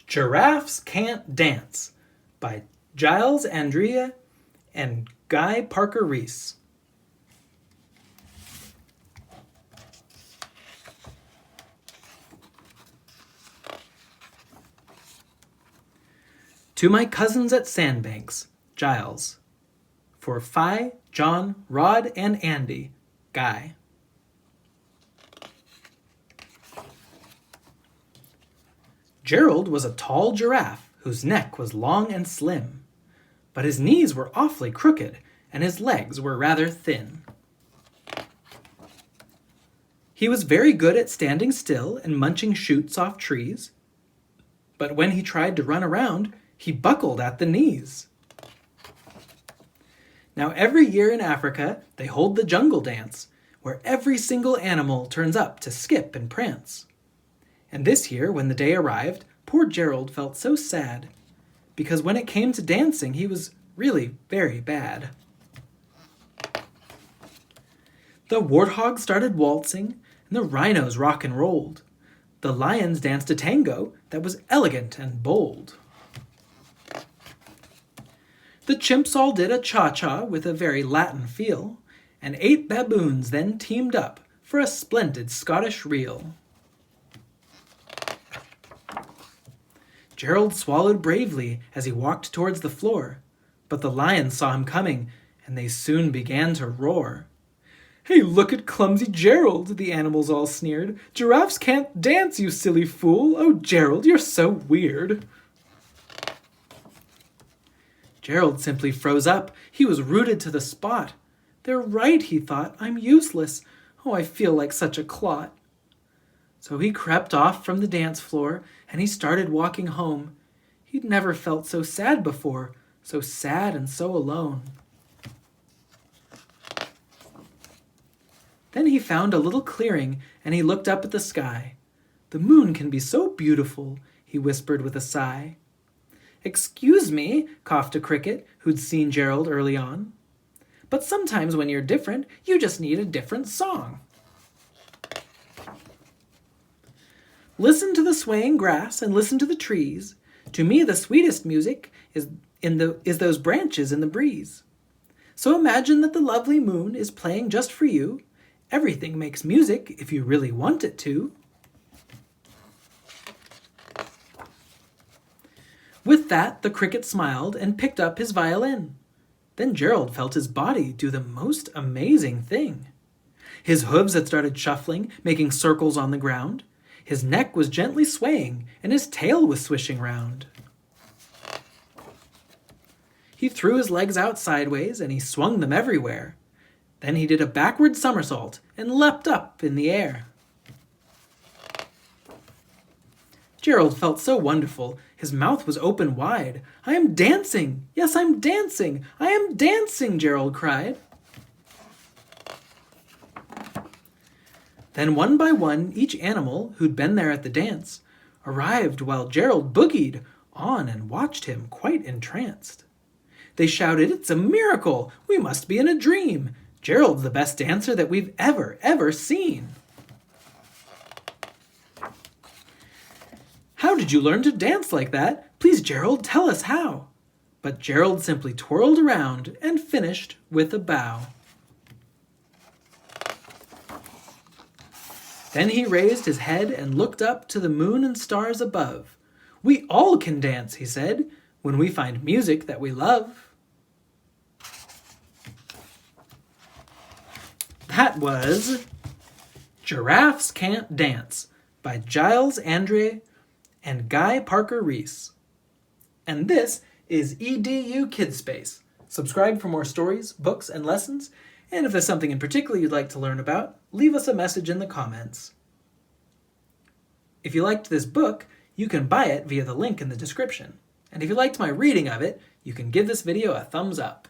Giraffes Can't Dance by Giles, Andreae, and Parker-Rees. To my cousins at Sandbanks, Giles. For Phi, John, Rod, and Andy, Guy. Gerald was a tall giraffe whose neck was long and slim, but his knees were awfully crooked and his legs were rather thin. He was very good at standing still and munching shoots off trees, but when he tried to run around, he buckled at the knees. Now every year in Africa, they hold the jungle dance, where every single animal turns up to skip and prance. And this year, when the day arrived, poor Gerald felt so sad, because when it came to dancing, he was really very bad. The warthogs started waltzing, and the rhinos rock and rolled. The lions danced a tango that was elegant and bold. The chimps all did a cha-cha with a very Latin feel, and 8 baboons then teamed up for a splendid Scottish reel. Gerald swallowed bravely as he walked towards the floor, but the lions saw him coming, and they soon began to roar. "Hey, look at clumsy Gerald," the animals all sneered. "Giraffes can't dance, you silly fool! Oh, Gerald, you're so weird!" Gerald simply froze up. He was rooted to the spot. "They're right," he thought. "I'm useless. Oh, I feel like such a clot." So he crept off from the dance floor, and he started walking home. He'd never felt so sad before, so sad and so alone. Then he found a little clearing, and he looked up at the sky. "The moon can be so beautiful," he whispered with a sigh. "Excuse me," coughed a cricket who'd seen Gerald early on, "but sometimes when you're different, you just need a different song." Listen to the swaying grass and listen to the trees. To me, the sweetest music is those branches in the breeze. So imagine that the lovely moon is playing just for you. Everything makes music if you really want it to. With that, the cricket smiled and picked up his violin. Then Gerald felt his body do the most amazing thing. His hooves had started shuffling, making circles on the ground. His neck was gently swaying, and his tail was swishing round. He threw his legs out sideways, and he swung them everywhere. Then he did a backward somersault and leapt up in the air. Gerald felt so wonderful. His mouth was open wide. "I am dancing! Yes, I'm dancing! I am dancing!" Gerald cried. Then one by one, each animal who'd been there at the dance arrived while Gerald boogied on and watched him quite entranced. They shouted, "It's a miracle! We must be in a dream! Gerald's the best dancer that we've ever seen!" "How did you learn to dance like that? Please, Gerald, tell us how." But Gerald simply twirled around and finished with a bow. Then he raised his head and looked up to the moon and stars above. "We all can dance," he said, "when we find music that we love." That was Giraffes Can't Dance by Giles, Andreae, and Parker-Rees. And this is EDU Kidspace. Subscribe for more stories, books, and lessons. And if there's something in particular you'd like to learn about, leave us a message in the comments. If you liked this book, you can buy it via the link in the description. And if you liked my reading of it, you can give this video a thumbs up.